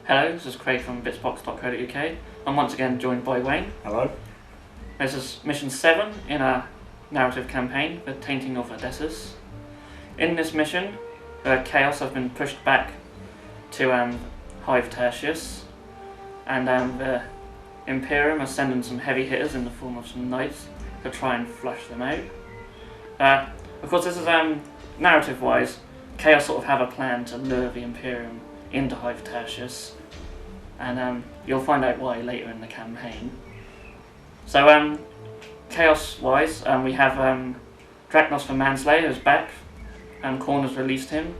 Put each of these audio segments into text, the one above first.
Hello, this is Craig from bitsbox.co.uk. I'm once again joined by Wayne. Hello. This is mission 7 in our narrative campaign, the Tainting of Odessos. In this mission, Chaos have been pushed back to Hive Tertius, and the Imperium are sending some heavy hitters in the form of some knights to try and flush them out. Of course, this is narrative-wise, Chaos sort of have a plan to lure the Imperium into Hive Tertius, and you'll find out why later in the campaign. So Chaos-wise, we have Drachnos the Manslayer is back, and Khorne has released him,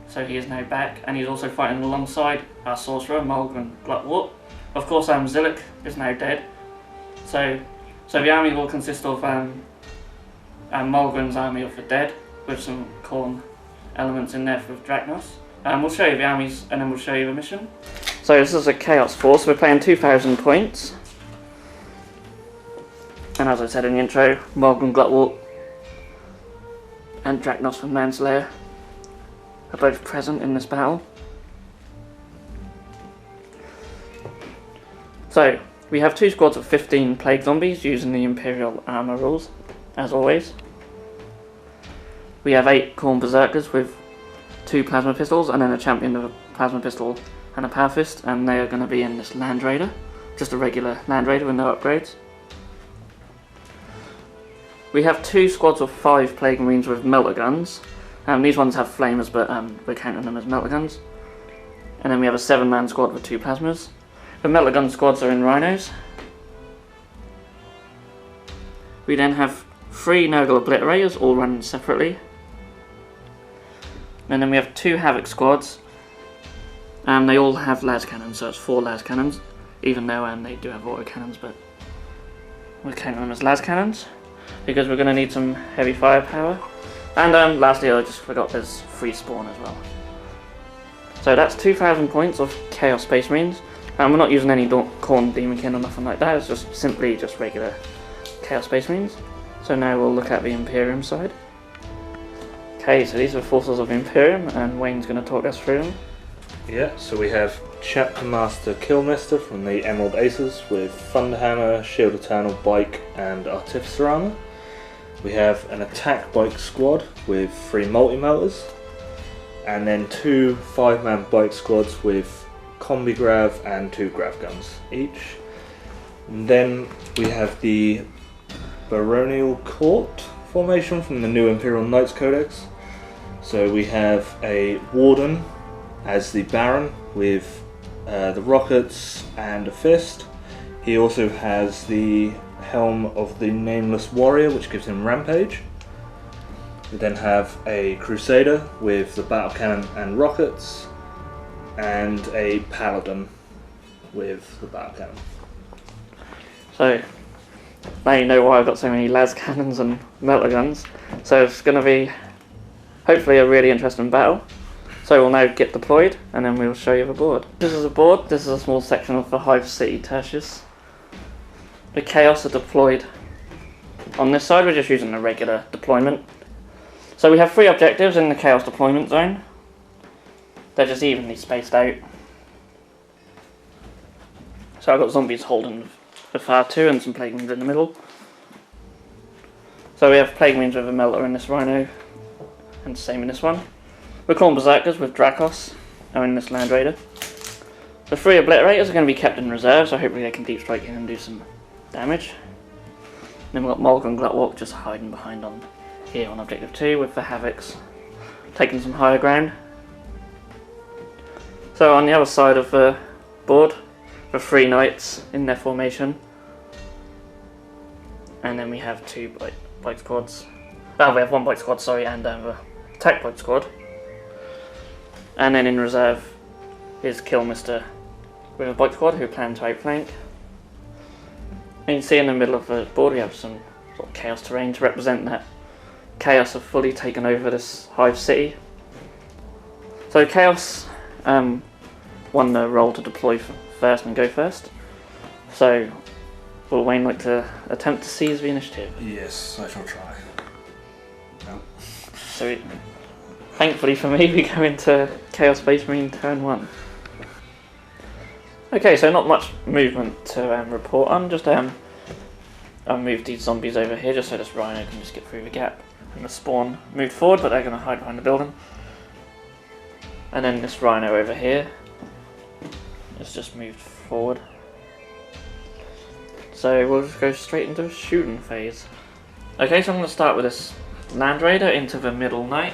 so he is now back, and he's also fighting alongside our sorcerer, Mulgren Glutwort. Of course, Zillick is now dead, so the army will consist of Mulgren's army of the dead, with some Khorne elements in there for Drachnos. We'll show you the armies, and then we'll show you the mission. So this is a Chaos force. We're playing 2,000 points. And as I said in the intro, Mulgren Glutwort and Drachnos the Manslayer are both present in this battle. So, we have 2 squads of 15 Plague Zombies using the Imperial armor rules, as always. We have 8 Khorne Berserkers with 2 Plasma Pistols, and then a Champion of a Plasma Pistol and a Power Fist, and they are going to be in this Land Raider. Just a regular Land Raider with no upgrades. We have 2 squads of 5 Plague Marines with Melter Guns. These ones have flamers, but we're counting them as Melter Guns. And then we have a 7-man squad with 2 Plasmas. The Melter Gun squads are in Rhinos. We then have 3 Nurgle Obliterators, all running separately. And then we have 2 Havoc squads. They all have las cannons, so it's 4 las cannons, even though they do have auto cannons, but we're counting them as las cannons because we're going to need some heavy firepower. And lastly, I just forgot, there's free spawn as well. So that's 2,000 points of Chaos Space Marines. We're not using any Khorne Demonkin or nothing like that. It's just simply just regular Chaos Space Marines. So now we'll look at the Imperium side. Okay, so these are the forces of the Imperium, and Wayne's going to talk us through them. Yeah, so we have Chapter Master Killmister from the Emerald Aces with Thunderhammer, Shield Eternal, Bike and Artificer Armor. We have an Attack Bike squad with 3 Multi-Melters, and then 2 5-man bike squads with Combi Grav and 2 Grav Guns each. And then we have the Baronial Court formation from the new Imperial Knights Codex. So we have a Warden as the Baron with the rockets and a fist. He also has the Helm of the Nameless Warrior, which gives him Rampage. We then have a Crusader with the battle cannon and rockets, and a Paladin with the battle cannon. So now you know why I've got so many las cannons and melter guns. So it's going to be hopefully a really interesting battle. So we'll now get deployed, and then we'll show you the board. This is a board. This is a small section of the Hive City Tertius. The Chaos are deployed on this side. We're just using a regular deployment. So we have 3 objectives in the Chaos deployment zone. They're just evenly spaced out. So I've got zombies holding the far 2 and some Plague Marines in the middle. So we have Plague Marines with a Melter in this Rhino, and the same in this one. The Khorne Berserkers with Drachnos are in this Land Raider. The 3 Obliterators are going to be kept in reserve, so hopefully they can deep strike in and do some damage. Then we've got Mulgren Glutwort just hiding behind on here on Objective 2 with the Havocs taking some higher ground. So on the other side of the board, the 3 Knights in their formation. And then we have 2 bike squads. Oh, we have 1 bike squad, sorry, and the attack bike squad. And then in reserve is Killmister with a bike squad who plan to outflank. And you can see in the middle of the board we have some sort of chaos terrain to represent that Chaos have fully taken over this Hive City. So Chaos won the role to deploy first and go first. So will Wayne like to attempt to seize the initiative? Yes, I shall try. No. So thankfully for me, we go into Chaos Space Marine turn 1. Okay, so not much movement to report on. Just I'll move these zombies over here just so this rhino can just get through the gap. And the spawn moved forward, but they're going to hide behind the building. And then this rhino over here has just moved forward. So we'll just go straight into a shooting phase. Okay, so I'm going to start with this Land Raider into the middle knight.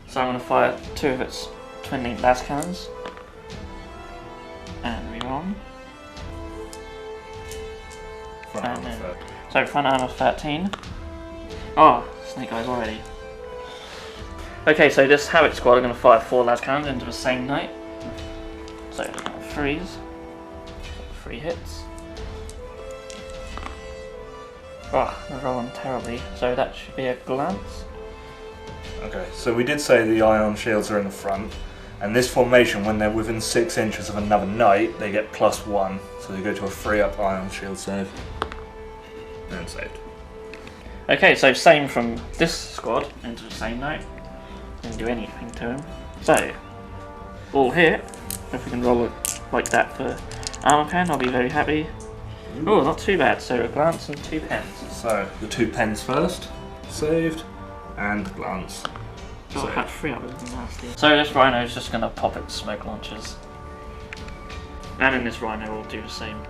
So I'm going to fire 2 of its twin-linked las cannons. And we on. So front armor 13. Oh, snake eyes already. Okay, so this Havoc squad are going to fire 4 las cannons into the same knight. So they're going to freeze. 3 hits. Oh, they're rolling terribly. So that should be a glance. Okay, so we did say the ion shields are in the front, and this formation, when they're within 6 inches of another knight, they get +1, so they go to a 3-up ion shield save. And saved. Okay, so same from this squad into the same knight. Didn't do anything to him. So, all hit. If we can roll it like that for armor pen, I'll be very happy. Oh, not too bad. So a glance and 2 pens. So the 2 pens first, saved, and glance. Oh, I had 3 up, it was nasty. So this rhino is just going to pop its smoke launchers. And then this rhino will do the same.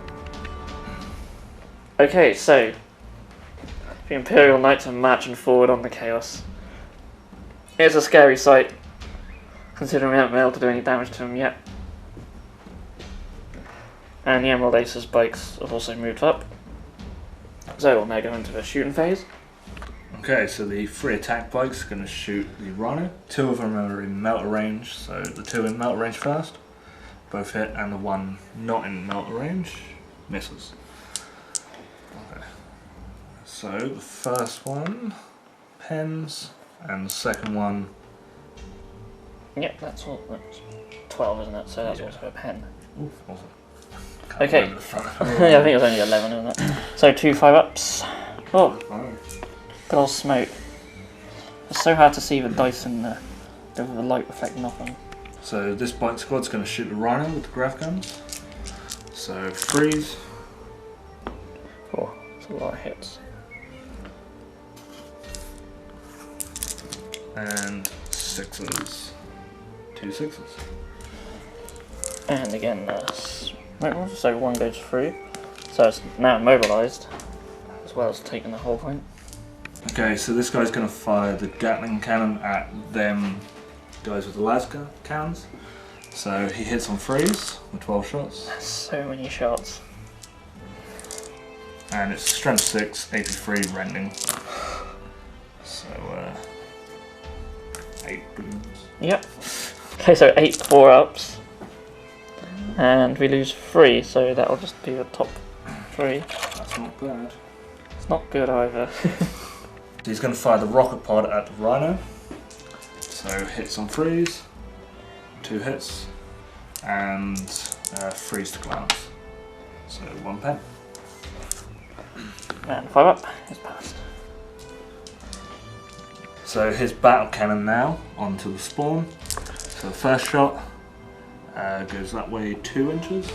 Okay, so the Imperial Knights are marching forward on the Chaos. It's a scary sight, considering we haven't been able to do any damage to them yet. And the Emerald Ace's bikes have also moved up. So we'll now go into the shooting phase. Okay, so the 3 attack bikes are going to shoot the rhino. 2 of them are in melter range, so the 2 in melter range first. Both hit, and the 1 not in melter range misses. Okay. So the first one, pens, and the second one... Yep, that's 12, isn't it? So that's also a pen. Ooh, awesome. Okay. Yeah, I think it was only 11, isn't it? So 2 5-ups. Oh, good old smoke. It's so hard to see the dice and the light reflecting off them. So this bike squad's going to shoot the rhino with the grav guns. So freeze. Oh, that's a lot of hits. And 6s. 2 6s. And again, so 1 goes through. So it's now immobilised, as well as taking the whole point. Okay, so this guy's going to fire the Gatling cannon at them guys with the las cannons. So he hits on freeze with 12 shots. That's so many shots. And it's strength 6, AP 3, rending. So 8 balloons. Yep. Okay, so 8 4-ups. And we lose 3, so that'll just be the top 3. That's not bad. It's not good either. So he's going to fire the rocket pod at the rhino. So hits on freeze, 2 hits, and freeze to glance. So 1 pen. And 5-up is passed. So his battle cannon now onto the spawn. So the first shot goes that way 2 inches.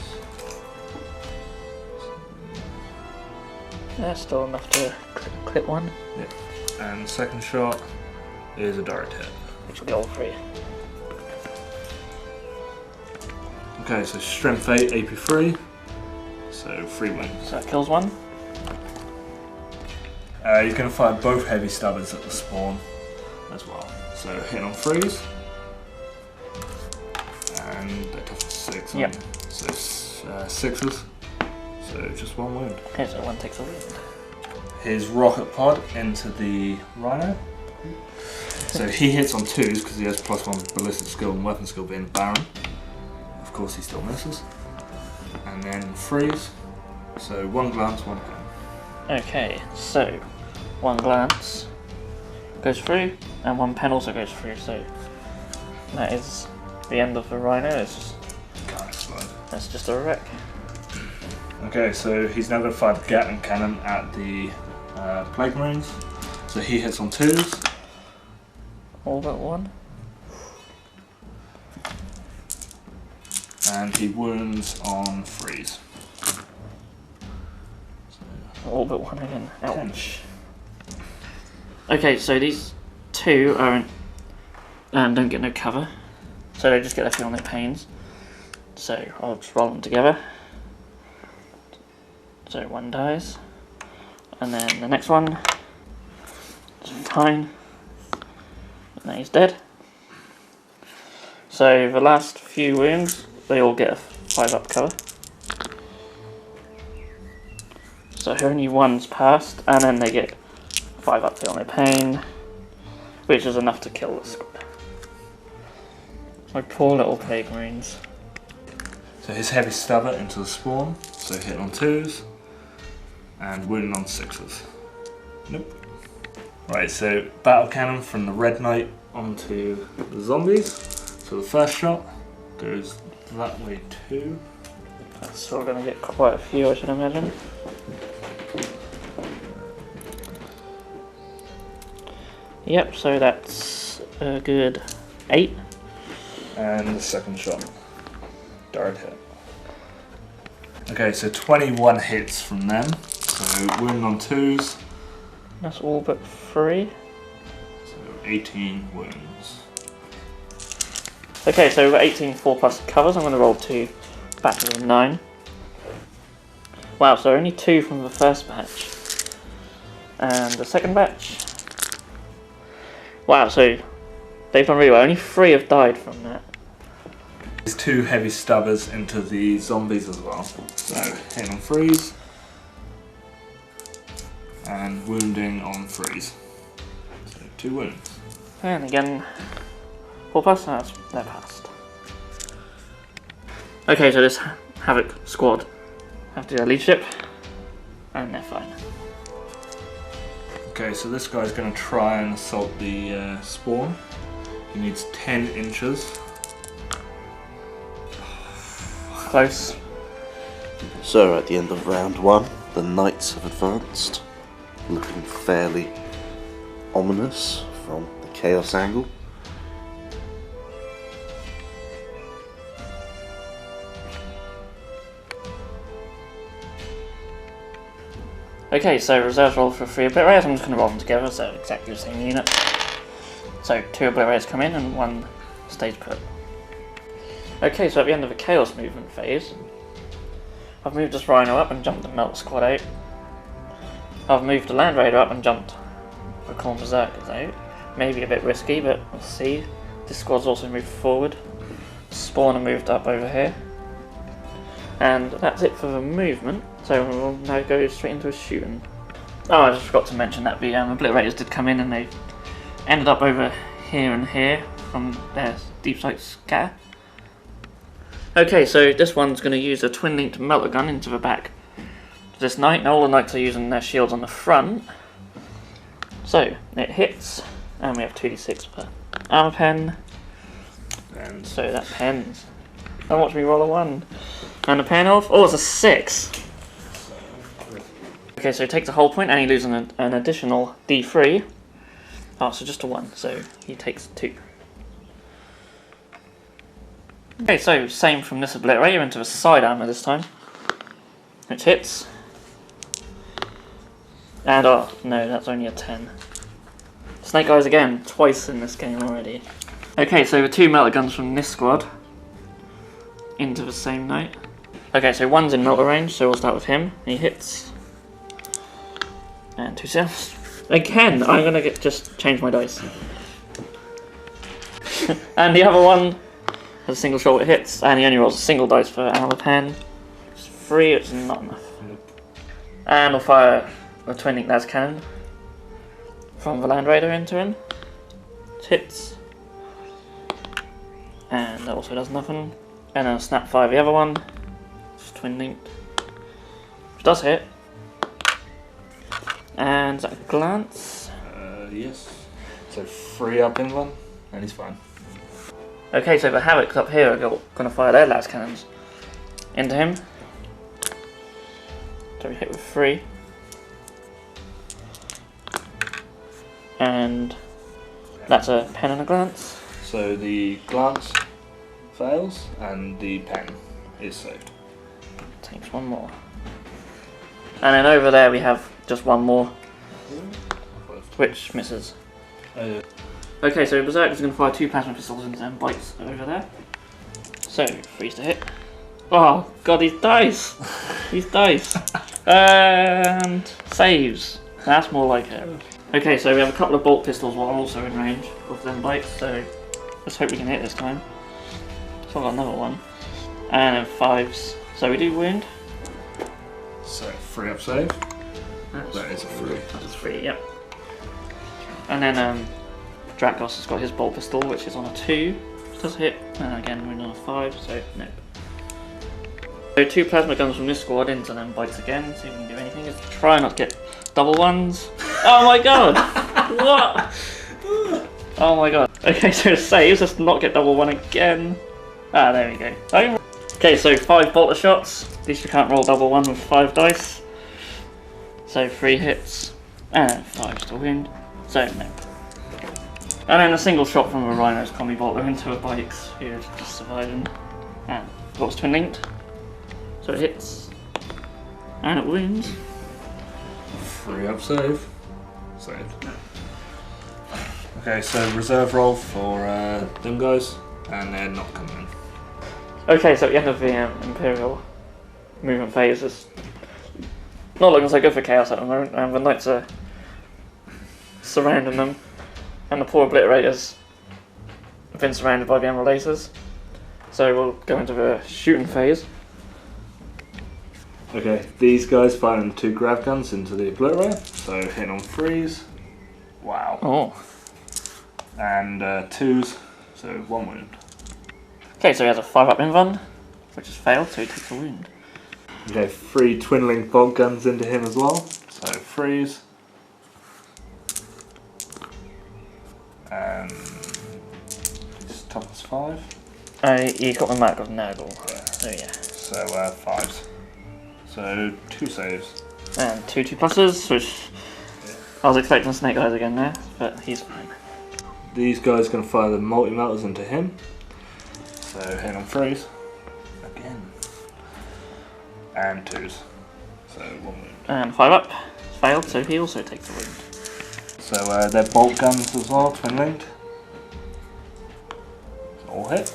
Yeah, still enough to clip 1. Yep. And the second shot is a direct hit. Which will be all 3. Okay, so strength 8, AP 3. So 3 wins. So that kills 1. He's going to fire both heavy stubbers at the spawn as well. So hit on freeze. And they're tough 6. Yep. So 6s. So just 1 wound. Okay, so 1 takes a wound. His rocket pod into the rhino. So he hits on 2s because he has +1 ballistic skill and weapon skill being Baron. Of course he still misses. And then freeze. So 1 glance, 1 pen. Okay, so 1 glance goes through and 1 pen also goes through, so that is the end of the rhino. That's just a wreck. Okay, so he's now going to fire the Gatling cannon at the Plague Marines. So he hits on 2s. All but 1. And he wounds on freeze. All but one again. Ten. Ouch. Okay, so these two are don't get no cover, so they just get to feel their pains. So I'll just roll them together. So one dies, and then the next one is fine, and then he's dead. So the last few wounds, they all get a 5-up cover. So only one's passed, and then they get 5-up feel no pain, which is enough to kill the squad. My poor little plague marines. So his heavy stubber into the spawn, so hitting on 2s, and wounding on 6s. Nope. Right, so battle cannon from the Red Knight onto the zombies. So the first shot goes that way too. That's still going to get quite a few, I should imagine. Yep, so that's a good 8. And the second shot, direct hit. Okay, so 21 hits from them. So wound on 2s. That's all but 3. So 18 wounds. Okay, so we've got 18 4+ covers. I'm going to roll 2 batches of 9. Wow, so only 2 from the first batch. And the second batch. Wow, so they've done really well. Only 3 have died from that. There's 2 heavy stubbers into the zombies as well. So hitting on freeze. And wounding on freeze. So 2 wounds. And again, 4+, they're passed. Okay, so this Havoc squad have to do their leadership, and they're fine. Okay, so this guy's going to try and assault the spawn. He needs 10 inches. Close. So at the end of round 1, the Knights have advanced, looking fairly ominous from the Chaos angle. Okay, so reserves roll for 3 obliterators. I'm just going to roll them together, so exactly the same unit. So 2 obliterators come in and 1 stays put. Okay, so at the end of the Chaos movement phase, I've moved this Rhino up and jumped the Melt Squad out. I've moved the Land Raider up and jumped the Khorne Berserkers out. Maybe a bit risky, but we'll see. This squad's also moved forward. Spawner moved up over here. And that's it for the movement, so we'll now go straight into a shooting. Oh, I just forgot to mention that the obliterators did come in and they ended up over here and here from their deep sight scatter. Okay, so this one's going to use a twin-linked melter gun into the back of this knight. Now all the knights are using their shields on the front. So, it hits, and we have 2d6 per armor pen. And so that pen's. And watch me roll a 1. And a pen off. Oh, it's a 6. Okay, so he takes a whole point and he loses an additional d3. Oh, so just a 1, so he takes 2. Okay, so same from this obliterator into the side armor this time, which hits. And oh, no, that's only a 10. Snake Eyes again, twice in this game already. Okay, so the 2 melter guns from this squad into the same knight. Okay, so 1's in melter range, so we'll start with him. He hits. And 2 cells. Again, I'm gonna just change my dice. And the other one has a single shot it hits, and he only rolls a single dice for armor pen. It's 3, it's not enough. And we'll fire a twin-link las cannon from the Land Raider into him. It hits. And that also does nothing. And I'll snap fire the other one. It's twin-linked. Which does hit. And is that a glance? Yes. So 3 up in one, and he's fine. Okay, so the Havocs up here are going to fire their las cannons into him. So we hit with 3. And that's a pen and a glance. So the glance fails, and the pen is saved. Takes one more. And then over there we have just one more, which misses. Okay, so Berserker's going to fire 2 plasma pistols into them bites over there. So, freeze to hit. Oh god, these dice! These dice! And saves. That's more like it. Okay, so we have a couple of bolt pistols while also in range of them bites, so let's hope we can hit this time. So I've got another one. And then 5s. So we do wound. So 3 up save. That is a 3. That's a 3, yep. And then Drakos has got his bolt pistol, which is on a 2, which does hit. And again, we're on a 5, so nope. So 2 plasma guns from this squad into them bites again, see if we can do anything. Just try not to get double ones. Oh my god! What? Oh my god. Okay, so it saves, let's not get double one again. Ah, there we go. Okay, so 5 bolter shots. At least you can't roll double one with 5 dice. So 3 hits, and 5 to wound. So no. And then a single shot from a Rhino's combi bolter into a bike's who is just surviving. And what's twin linked? So it hits. And it wounds. 3 up save. Saved. Okay, so reserve roll for them guys, and they're not coming in. Okay, so at the end of the Imperial movement phase, it's not looking so good for Chaos at the moment, and the Knights are surrounding them, and the poor Obliterators have been surrounded by the Emerald Aces. So we'll go into the shooting phase. Okay, these guys firing 2 grav guns into the Obliterator, so hitting on 3s. Wow. Oh. And 2s, so 1 wound. Okay, so he has a 5 up invuln, which has failed, so he takes a wound. Okay, 3 twin link bolt guns into him as well, so 3s. And just toughness 5. You got the mark of Nurgle, so yeah. So 5s. So 2 saves. And 2 2+s, which I was expecting Snake Eyes again there, but he's fine. These guys are going to fire the multi-melters into him. So hitting on 3s. Again. And 2s. So 1 wound. And 5 up, failed, so he also takes a wound. So they're bolt guns as well, twin linked. All hit.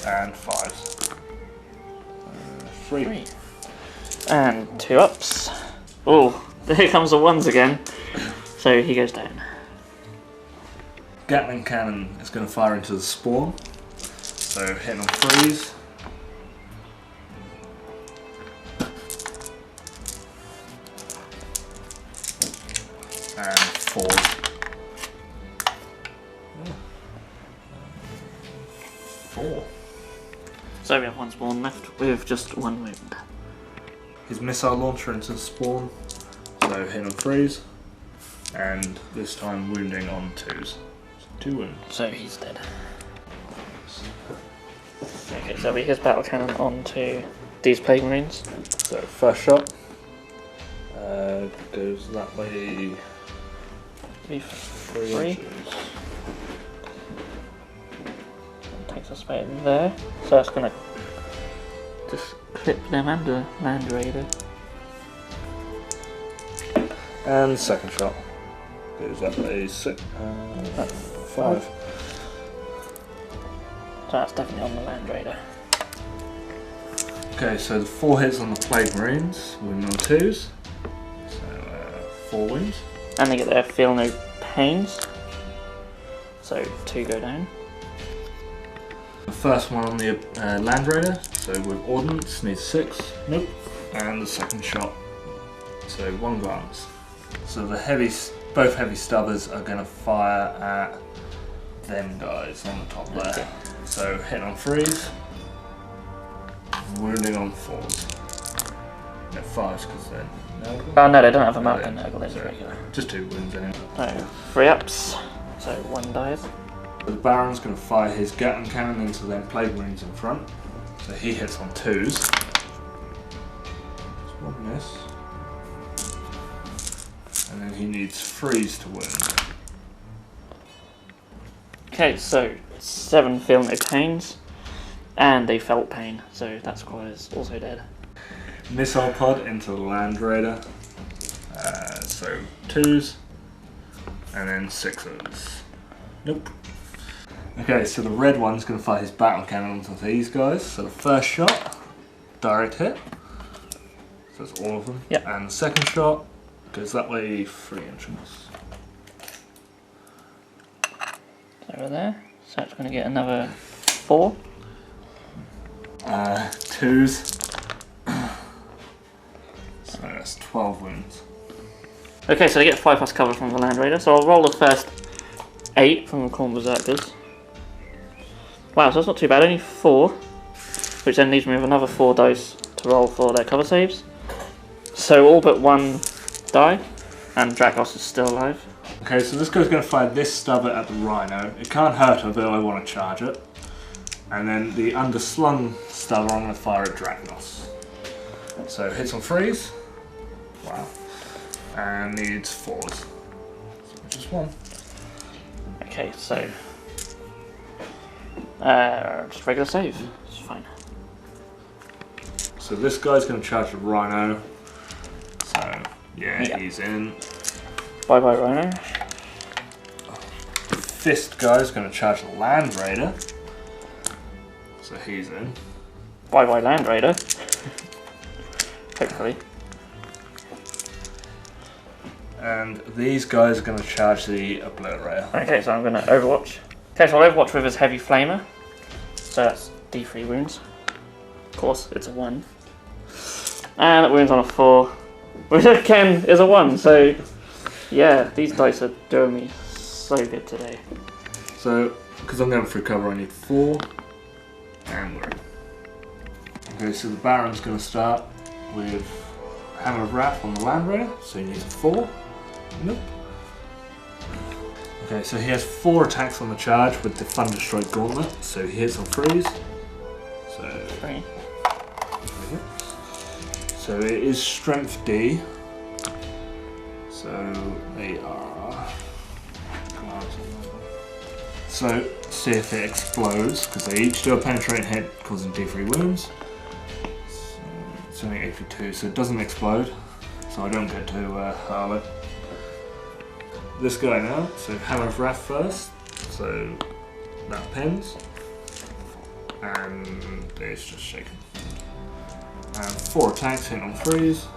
And 5s. 3. And 2 ups. Oh, there comes the 1s again. So he goes down. Gatling cannon is going to fire into the spawn. So hitting on 3s. And 4s. 4. So we have 1 spawn left with just 1 wound. His missile launcher into the spawn. So hitting on 3s. And this time wounding on 2s. So 2 wounds. So he's dead. Okay, so we his battle cannon onto these plague marines. So first shot goes that way. 3 inches. Takes us right there. So that's gonna just clip them and the Land Raider. And second shot goes that way. 5. So that's definitely on the Land Raider. Okay, so the 4 hits on the Plague Marines, wounding on 2s. So 4 wounds. And they get their feel no pains. So 2 go down. The first one on the Land Raider, so with Ordnance, needs 6. Nope. And the second shot, so 1 glance. So the both heavy stubbers are going to fire at them guys on the top there. Okay. So hitting on 3s, wounding on 4s. No, 5s because they're Nurgle. Oh no, they don't have a mark No, on Nurgle, they're so regular. just 2 wounds anyway. So 3 ups, so 1 dies. The Baron's going to fire his Gatling cannon into them Plague Marines in front. So he hits on 2s. Just 1 miss. And then he needs 3s to wound. Okay, so 7 feel no pains. And they felt pain, so that squad is also dead. Missile pod into the Land Raider. So 2s, and then 6s. Nope. Okay, so the red one's going to fire his battle cannon onto these guys. So the first shot, direct hit. So that's all of them. Yep. And the second shot goes that way 3 inches. Over there. So it's going to get another 4. 2s. So that's 12 wounds. Okay, so they get 5+ cover from the Land Raider. So I'll roll the first 8 from the Corn Berserkers. Wow, so that's not too bad. Only 4, which then leaves me with another 4 dice to roll for their cover saves. So all but 1 die, and Dracos is still alive. Okay, so this guy's going to fire this stubber at the Rhino. It can't hurt her, but I want to charge it. And then the underslung stubber I'm going to fire at Dracos. So hits on 3s. Wow. And needs 4s. So just 1. Okay, so just regular save. It's fine. So this guy's going to charge the Rhino. So yeah, he's in. Bye bye, Rhino. Fist guy's going to charge the Land Raider. So he's in. Bye bye, Land Raider. Hopefully. And these guys are going to charge the Obliterator. Okay, so I'm going to Overwatch. Okay, so I'll Overwatch with his Heavy Flamer. So that's D3 wounds. Of course, it's a 1. And it wounds on a 4. Which again is a 1, so yeah, these dice are doing me so good today. So, because I'm going through cover, I need 4. And we're in. Okay, so the Baron's going to start with Hammer of Wrath on the Land Raider. So he needs a 4. Nope. Okay, so he has 4 attacks on the charge with the Thunderstrike Gauntlet. So he hits on 3s. So 3. So it is Strength D. So they are. So see if it explodes, because they each do a penetrating hit causing D3 wounds. So it's only 8 for 2, so it doesn't explode. So I don't get to hurl it. This guy now, so Hammer of Wrath first. So that pins. And it's just shaken. And 4 attacks, hit on 3s.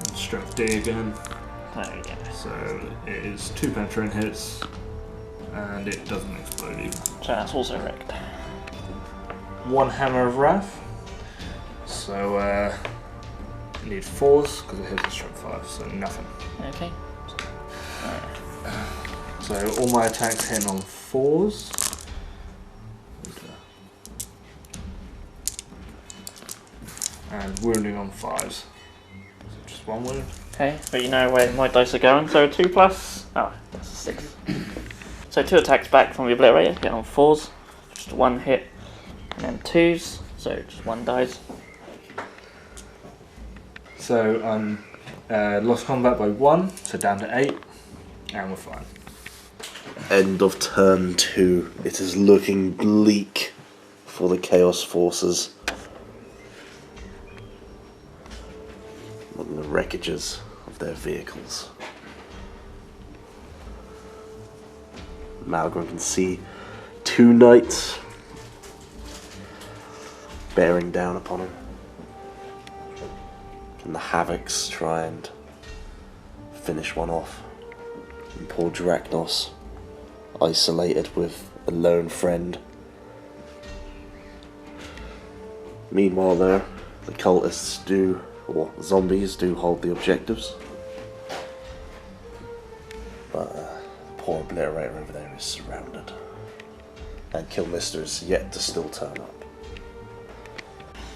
And Strength D again. There we go. So it is 2 penetrating hits. And it doesn't explode either. So that's also wrecked. 1 Hammer of Wrath. So it needs 4s because it hits a Strength 5, so nothing. Okay. So all my attacks hit on 4s. And wounding on 5s. So just 1 wound. Okay, but you know where my dice are going, so 2+. Oh, that's a 6. So 2 attacks back from the Obliterator, hit on 4s. Just 1 hit. And then 2s, so just 1 dies. So I'm lost combat by 1, so down to 8. And we're fine. End of turn 2. It is looking bleak for the Chaos Forces. Look at the wreckages of their vehicles. Malgrim can see 2 knights bearing down upon him. Can the Havocs try and finish one off? And poor Dracnos, isolated with a lone friend. Meanwhile though, the cultists do, or zombies do hold the objectives. But poor Obliterator over there is surrounded. And Killmister is yet to still turn up.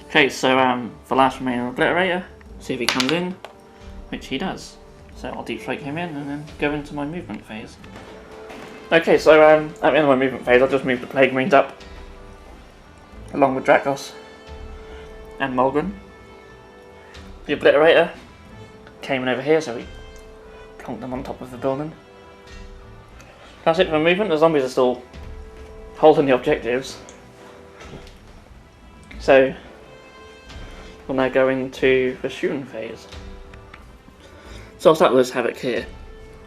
Okay, so the last remaining Obliterator, see if he comes in, which he does. So I'll deep strike him in and then go into my movement phase. Okay, so at the end of my movement phase, I'll just move the Plague Marines up, along with Dracos and Mulgren. The Obliterator came in over here, so we plonked them on top of the building. That's it for movement. The zombies are still holding the objectives. so we'll now go into the shooting phase. So I'll start with this Havoc here.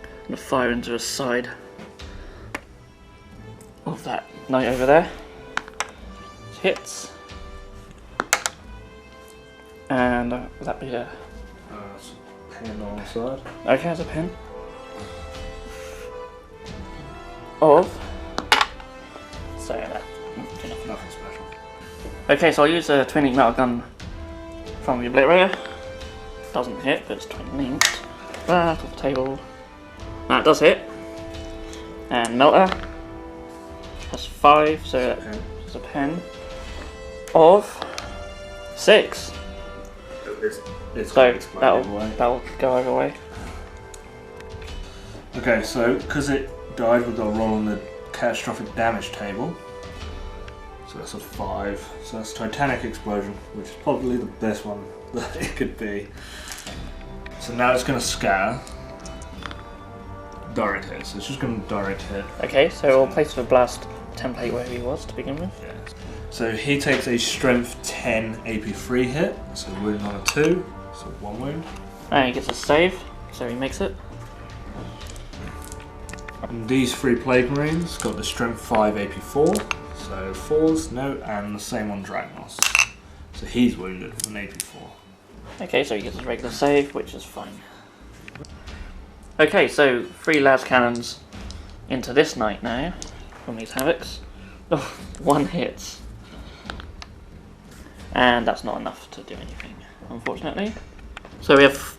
I'm going to fire into the side of that knight over there. Hits. And will that be a... It's a pin on the side. Okay, there's a pin. Of... Sorry, that... Nothing special. Okay, so I'll use a twin ink metal gun from the obliterator. Doesn't hit, but it's twin inked. That off the table. That does hit. And melter. That's 5, so that's a pen. Of 6. It's So that'll that'll go either way. Okay, so because it died, we've got to roll on the catastrophic damage table. So that's a 5. So that's Titanic explosion, which is probably the best one that it could be. So now it's going to scatter. Direct hit. So it's just going to direct hit. Okay, so we'll place the blast template where he was to begin with. Yeah. So he takes a strength 10 AP3 hit. So wound on a 2. So 1 wound. And he gets a save, so he makes it. And these 3 Plague Marines got the strength 5 AP4. So 4s, no, and the same on Dragnos. So he's wounded with an AP4. Okay, so he gets his regular save, which is fine. Okay, so 3 las cannons into this knight now from these Havocs. Oh, 1 hits. And that's not enough to do anything, unfortunately. So we have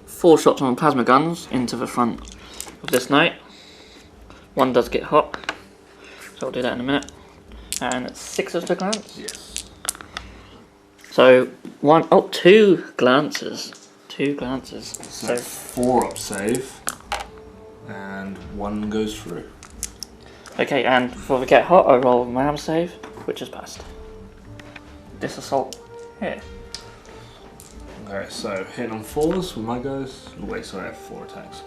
4 shots on plasma guns into the front of this knight. 1 does get hot, so I'll do that in a minute. And it's 6 to glance. Yes. So 2 glances. 2 glances. So 4 up save, and 1 goes through. Okay, and before we get hot, I roll my arm save, which is passed. This assault here. Okay, so hitting on 4s with my guys. Oh, wait, sorry, I have 4 attacks.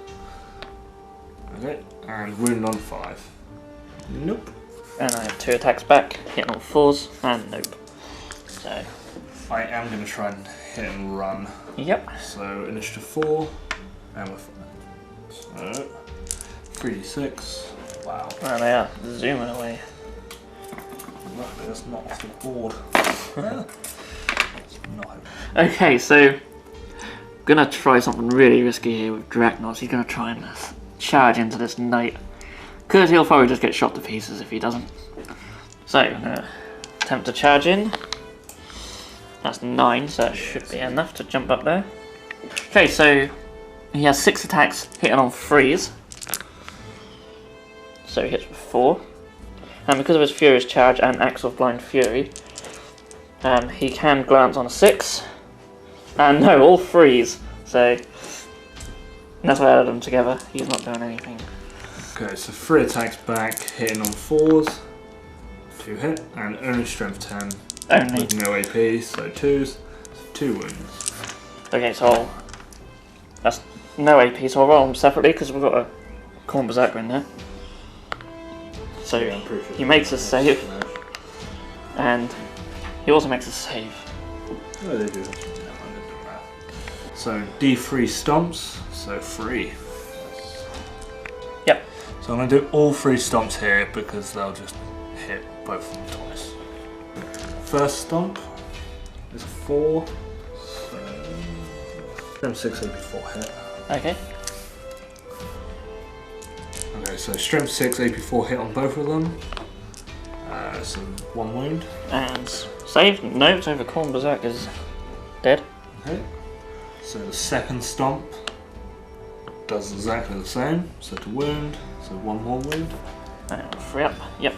Okay, and wound on 5. Nope. And I have 2 attacks back, hitting on 4s, and nope. So, I am going to try and hit and run. yep. So initiative 4, and with 5. So 3d6. Wow. There they are, zooming away. Luckily that's not off the board. It's not. Okay, so I'm gonna try something really risky here with Dragnos. He's gonna try and charge into this knight, because he'll probably just get shot to pieces if he doesn't. So I'm gonna attempt to charge in. That's 9, so that should be enough to jump up there. Okay, so he has 6 attacks hitting on 3s. So he hits with 4. And because of his Furious Charge and Axe of Blind Fury, he can glance on a 6. And no, all 3s. So that's why I added them together. He's not doing anything. Okay, so 3 attacks back, hitting on 4s. 2 hit, and only strength 10. Only. With no AP, so 2s. So 2 wounds. Okay, so that's no AP, so I'll roll them separately because we've got a Corn Berserker in there. So Yeah, I'm pretty sure he makes a that's save, smash. and he also makes a save. Oh, they do. No, I didn't do that. So D3 stomps, so 3. Yep. So I'm going to do all 3 stomps here because they'll just hit both of them twice. First stomp is a 4, so 6 AP4 hit. Okay. Okay, so strength 6 AP4 hit on both of them. So 1 wound. And save? No, so the Corn Berserker's dead. Okay. So the second stomp does exactly the same. So to wound, so 1 more wound. And 3 up. Yep.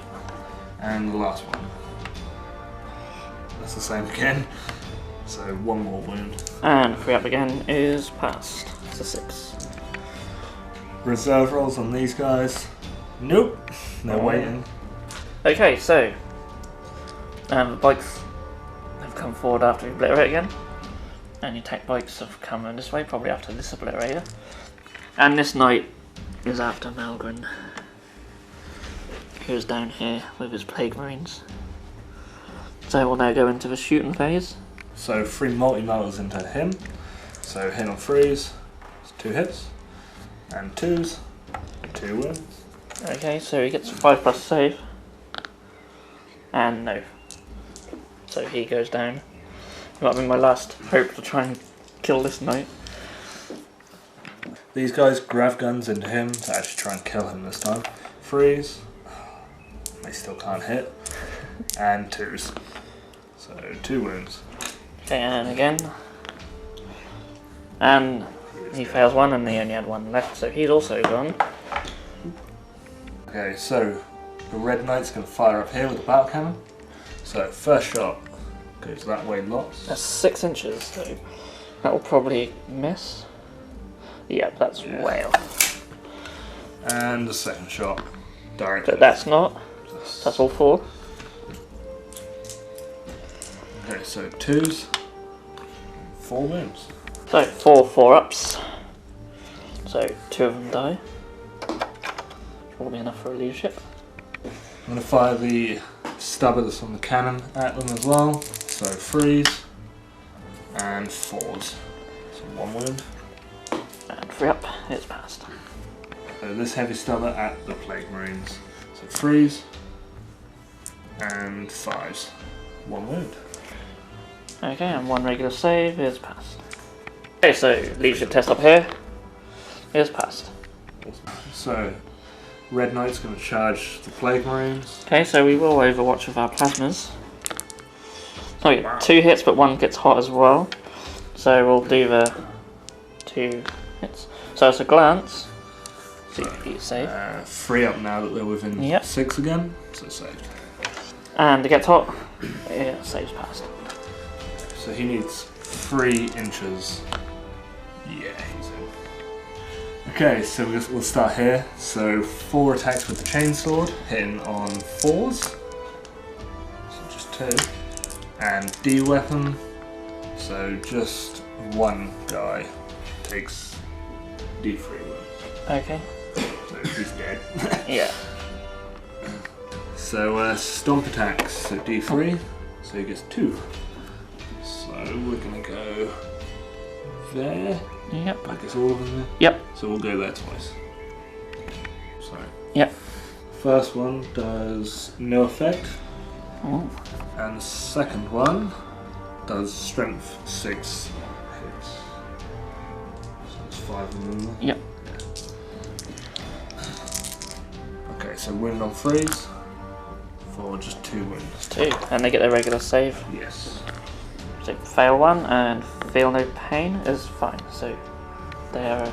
And the last one. That's the same again. So 1 more wound. And 3 up again is passed. It's a 6. Reserve rolls on these guys. Nope. They're waiting. Okay, so the bikes have come forward after we obliterate again. And your tech bikes have come in this way, probably after this obliterator. And this knight is after Malgrin, who's down here with his Plague Marines. So we'll now go into the shooting phase. So 3 multi-motors into him. So hit on 3s, 2 hits, and 2s, 2 wounds. Okay, so he gets a 5+ save. And no. So he goes down. It might have been my last hope to try and kill this knight. These guys grab guns into him to actually try and kill him this time. 3s, they still can't hit, and 2s. So 2 wounds. Okay, and again. And he fails 1 and he only had 1 left, so he's also gone. Okay, so the red knight's going to fire up here with the battle cannon. So first shot goes that way lots. That's 6 inches, so that will probably miss. Yep, that's way off. And the second shot directly. But that's not. That's all 4. Okay, so 2s, 4 wounds. So 4 4-ups. So 2 of them die. Will be enough for a leadership. I'm going to fire the stubber that's on the cannon at them as well. So 3s and 4s. So 1 wound. And 3-up, it's passed. So this heavy stubber at the Plague Marines. So 3s and 5s. 1 wound. Okay, and 1 regular save is passed. Okay, so leadership test up here is passed. So Red Knight's going to charge the Plague Marines. Okay, so we will overwatch with our plasmas. So we get 2 hits, but 1 gets hot as well. So we'll do the 2 hits. So it's a glance. So you save. 3 up now that they're within 6 again. So saved. And it gets hot. Yeah, saves passed. So he needs 3 inches. Yeah, he's in. Okay, so we'll start here. So 4 attacks with the chainsword, hitting on 4s. So just 2. And D weapon. So just 1 guy takes D3 wounds. Okay. So he's dead. Yeah. So stomp attacks. So D3. So he gets 2. So we're gonna go there. Yep. I guess all of them there. Yep. So we'll go there twice. So. Yep. First one does no effect. Oh. And the second one does strength 6 hits. So there's 5 of them there. Yep. Okay, so wound on 3s for just 2 wounds. 2. And they get their regular save. Yes. So fail 1 and feel no pain is fine. So they're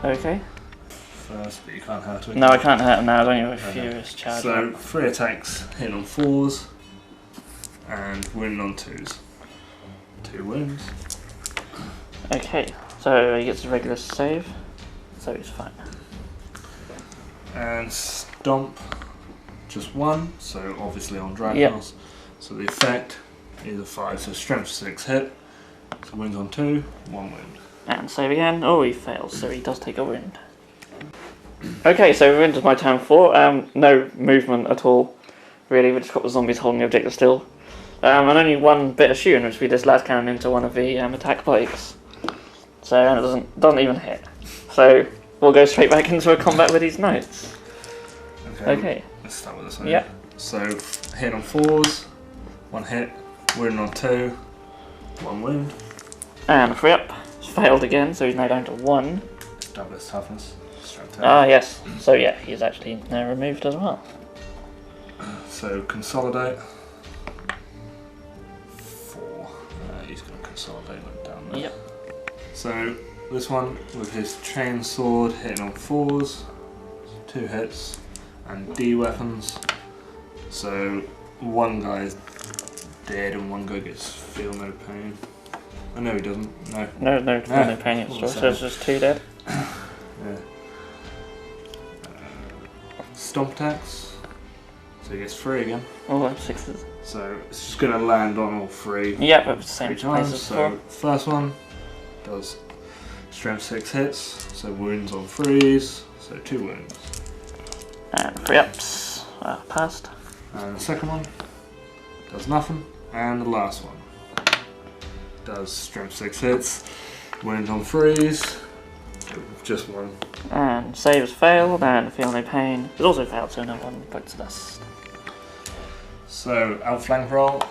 okay. First, but you can't hurt it. No, I can't hurt them now. I don't have a furious charge. So 3 attacks, hit on 4s, and wound on 2s. 2 wounds. Okay, so he gets a regular save, so he's fine. And stomp, just 1, so obviously on Dragons. Yep. So the effect is a 5, so strength 6 hit, so wounds on 2, 1 wound. And save again. Oh, he fails, so he does take a wound. Okay, so we're into my turn 4. No movement at all, really. We just got the zombies holding the objective still. And only 1 bit of shooting, which we just las cannon into one of the attack bikes. So and it doesn't even hit. So we'll go straight back into a combat with these knights. Okay. Let's start with this one. Yep. So hit on 4s, 1 hit, wound on 2, 1 wound. And 3 up. Failed again, so he's now down to 1. Double his toughness. Strength 10. Ah, yes. So yeah, he's actually now removed as well. So consolidate. 4. He's going to consolidate that down there. Yep. So this one with his chain sword hitting on 4s, 2 hits, and D weapons. So 1 guy's dead and 1 guy gets feel no pain. Oh no, he doesn't. No. No pain at all. So it's just 2 dead. Yeah. Stomp attacks. So he gets 3 again. Oh, 6s. So it's just going to land on all 3. Yep, it's the same 3 times. place as So before. first one does strength 6 hits, so wounds on 3s, so 2 wounds. And 3 ups. Passed. And the second one does nothing, And the last one. Does strength 6 hits. Wound on freeze. Just one. And saves failed, and feel no pain. It also failed, so no one bites dust. So, outflank roll.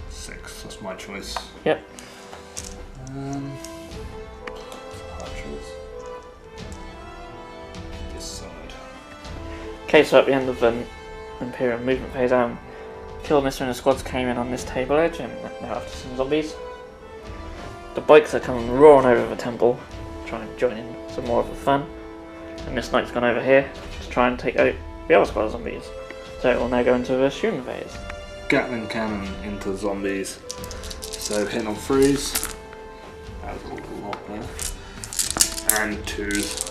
6, that's my choice. Yep. Hard choice. This side. Okay, so at the end of the Imperial movement phase, Killmister and the squads came in on this table edge, and they're after some zombies. The bikes are coming roaring over the temple, trying to join in some more of the fun. And this knight's gone over here to try and take out the other squad of zombies. So it will now go into the shooting phase. Gatling cannon into zombies. So hitting on freeze. That was a lot there. And 2s.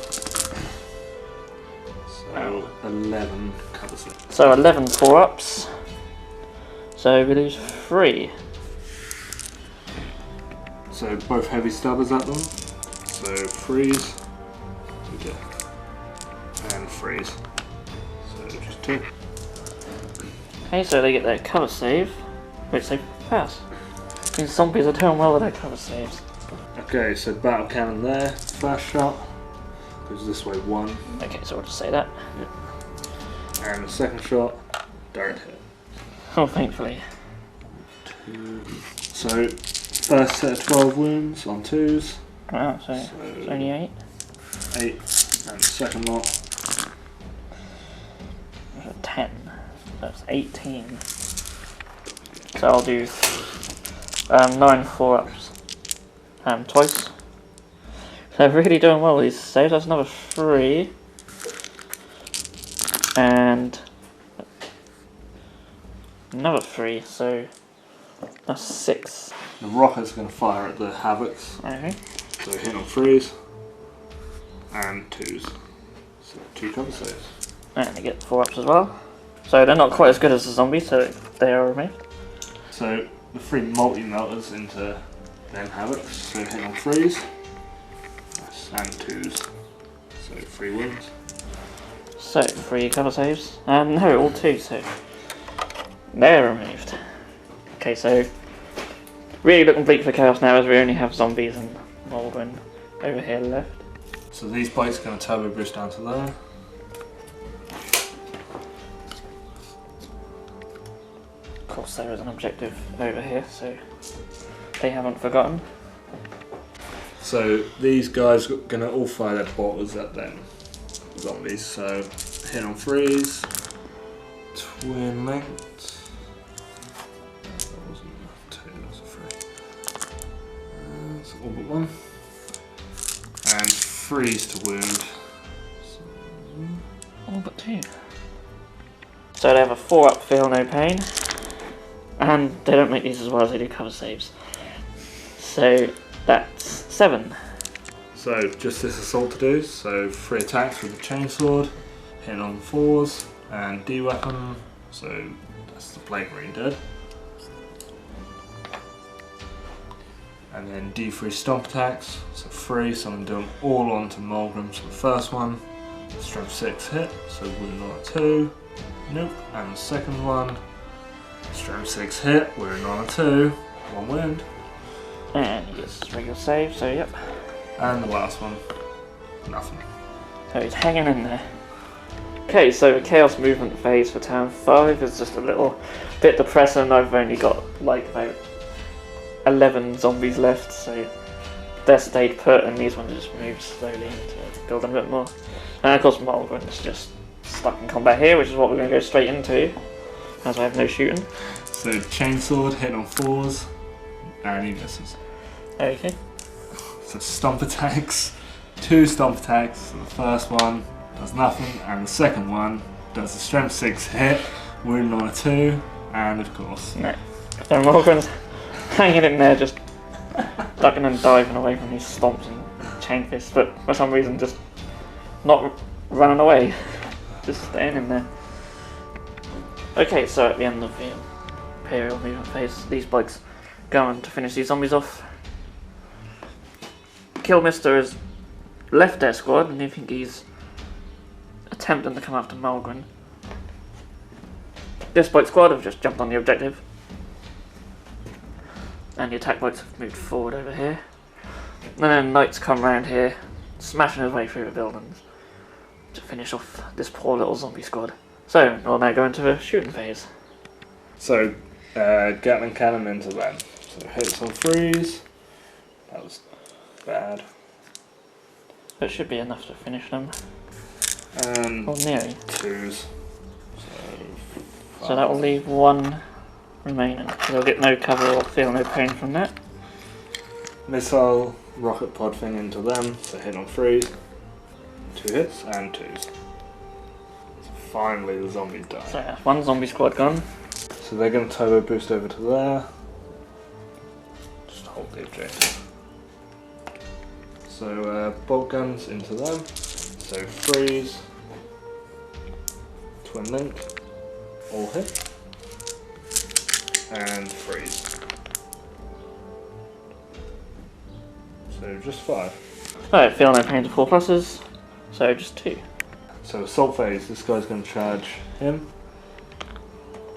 So 11 covers it. So 11 4-ups. So we lose 3. So both heavy stabbers at them. So freeze. Okay. And freeze. So just 2. Okay, so they get their cover save, which they pass. These zombies are doing well with their cover saves. Okay, so battle cannon there. Fast shot. Goes this way 1. Okay, so we'll just say that. And the second shot. Direct hit. Oh, thankfully. 2. So first set of 12 wounds on 2s. Wow, so it's only 8. 8. And the second lot. 10. That's 18. So I'll do 9 4-ups. Twice. So they're really doing well with these saves. That's another 3. And another 3, so that's 6. The rocket's going to fire at the havocs. Okay. So hit on freeze. And 2s. So 2 cover saves. And they get 4-ups as well. So they're not quite as good as the zombies, so they are removed. So the 3 multi-melters into them havocs. So hit on freeze. And 2s. So 3 wounds. So 3 cover saves. No, all 2, so they're removed. Okay, so really looking bleak for Chaos now as we only have zombies and Moldwyn over here left. So these bikes are going to turbo boost down to there. Of course there is an objective over here, so they haven't forgotten. So these guys are going to all fire their bottles at them zombies. So hit on freeze, twin length. That wasn't a 2, that was a 3. That's all but 1. And freeze to wound. All but 2. So they have a 4-up feel no pain, and they don't make these as well as they do cover saves. So that's 7. So just this assault to do. So 3 attacks with the chainsword, hit on 4s, and D weapon. So that's the Blade Marine dead. And then D3 stomp attacks. So 3, so I'm doing all onto Mulgrim. So the first one, strength 6 hit, so wound on a 2. Nope. And the second one, strength 6 hit, wound on a 2. 1 wound. And he gets his regular save, so yep. And the last one, nothing. So he's hanging in there. Okay, so the Chaos movement phase for Town 5 is just a little bit depressing. I've only got like about 11 zombies left, so they're stayed put and these ones just moved slowly to build them a bit more. And of course Mulgrim is just stuck in combat here, which is what we're going to go straight into, as I have no shooting. So chainsword, hit on 4s, and he misses. Okay. So stomp attacks, 2 stomp attacks. So the first one does nothing, and the second one does a strength 6 hit, wound on a 2, and of course. No. So Mulgrim's hanging in there, just ducking and diving away from these stomps and chain fists, but for some reason just not running away, just staying in there. Okay, so at the end of the Imperial movement phase, these bikes go on to finish these zombies off. Killmister has left their squad, and I think he's attempting to come after Mulgrim. This bike squad have just jumped on the objective. And the attack bikes have moved forward over here. And then Knights come round here, smashing his way through the buildings to finish off this poor little zombie squad. So, we'll now go into the shooting phase. So, Gatling cannon into them. So hits on freeze. That was bad. It should be enough to finish them. And Or nearly. 2s. So that will leave 1 remaining. So they'll get no cover or feel no pain from that. Missile rocket pod thing into them. So hit on freeze. 2 hits and 2s. So finally the zombies die. So that's 1 zombie squad gone. So they're going to turbo boost over to there. Just hold the objective. So bolt guns into them. So freeze, twin link, all hit, and freeze. So just 5. Alright, feel no pain to 4 pluses. So just 2. So assault phase, this guy's going to charge him.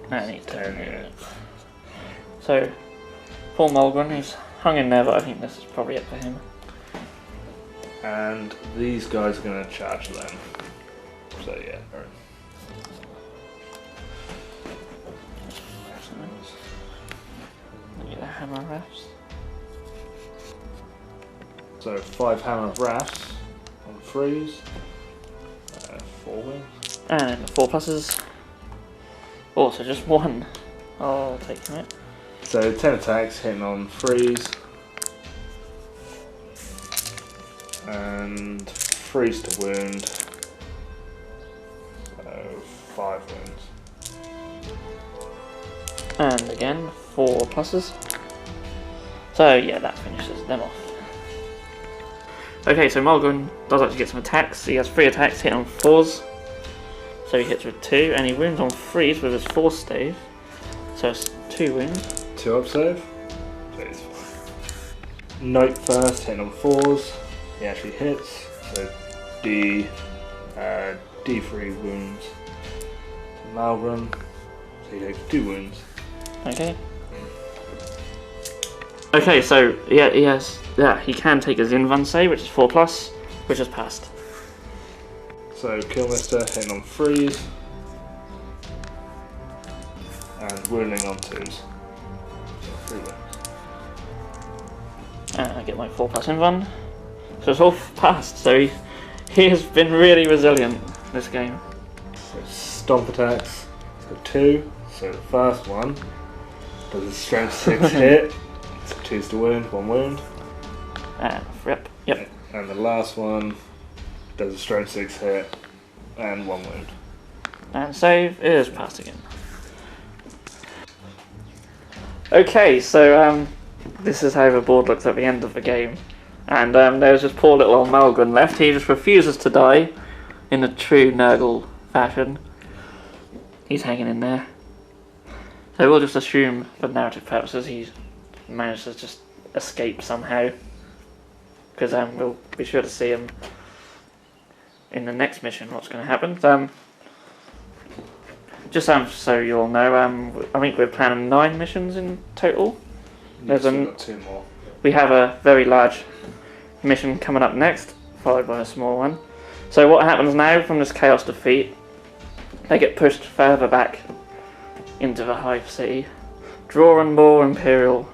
I need to. 10 hit. So, poor Mulgren, he's hung in there, but I think this is probably it for him. And these guys are going to charge them. So yeah. Get a hammer rafts. So 5 hammer rafts on freeze. 4 wings. And 4 pluses. Also just 1. I'll take him it. So 10 attacks hitting on freeze. And freeze to wound. So 5 wounds. And again, 4 pluses. So yeah, that finishes them off. Okay, so Mulgren does actually get some attacks. He has 3 attacks, hit on 4s. So he hits with 2, and he wounds on freeze with his force stave. So it's 2 wounds. 2 up save. So he's fine. Knight first, hitting on 4s. He actually hits. So D3 wounds. Malgren. So he takes 2 wounds. Okay. Okay, so yeah, he can take his Invan save, which is 4 plus, which is passed. So Killmister hitting on freeze. And wounding on 2s. So 3 wounds. And I get my 4 plus Invan. So it's all passed, so he has been really resilient this game. So stomp attacks. So 2. So the first one does a strength 6 hit. So 2's to wound, 1 wound. And rip. Yep. And the last one does a strength 6 hit and 1 wound. And save is passed again. Okay, so this is how the board looks at the end of the game. And there's just poor little old Malgren left. He just refuses to die in a true Nurgle fashion. He's hanging in there. So we'll just assume, for narrative purposes, he's managed to just escape somehow. Because we'll be sure to see him in the next mission, what's going to happen. Just so you all know, I think we're planning 9 missions in total. We've got 2 more. We have a very large mission coming up next, followed by a small one. So what happens now from this chaos defeat, they get pushed further back into the Hive City, drawing more Imperial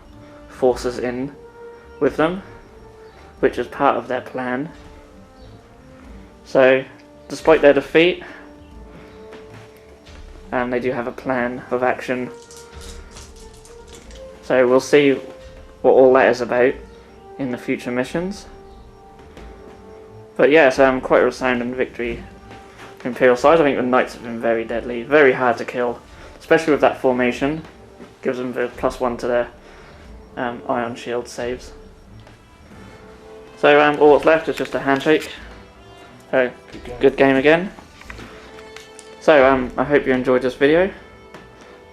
forces in with them, which is part of their plan. So, despite their defeat, they do have a plan of action. So we'll see what all that is about in the future missions. But yes, quite a resounding victory for Imperial side. I think the Knights have been very deadly, very hard to kill, especially with that formation. Gives them the +1 to their Ion Shield saves. So all that's left is just a handshake. So, good game again. So I hope you enjoyed this video,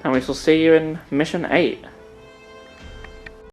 and we shall see you in Mission 8.